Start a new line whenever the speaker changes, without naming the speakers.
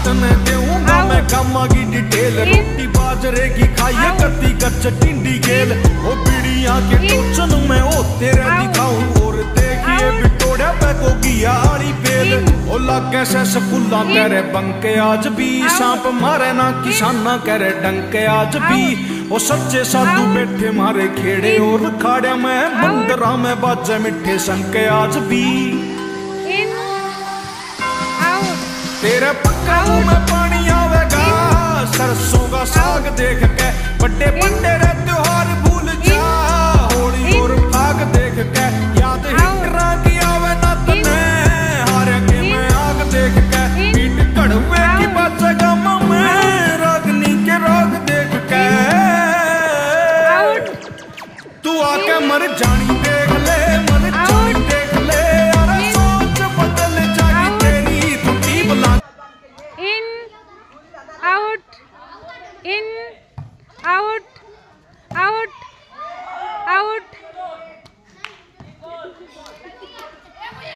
तने देऊंगा मैं कामा की डिटेल। रोटी बाजरे की खाइए कत्ती कच्च टिंडी खेल। ओ बीड़ियां के टोचन में ओ तेरे दिखाऊं और देखिए बिटोड़े पे को गिया आड़ी बेल। ओ लागे से स्कूला तेरे बंके आज भी सांप मारे ना किसाना करे डंके आज भी। ओ सच्चे साधु बैठे मारे खेड़े और खाड़े में मंदिरा में बाजे मिठे संके आज भी। तेरे पक्का में पानी आवेगा सरसों का साग देख के। बड़े बड़े रे त्योहार भूल जा होली और फाग देख के। याद हिटरा की आवे ना तने हारे के मैं आग देख के। पीट कड़वे की बचेगा मैं रागनी के राग देख के। तू आके मर जा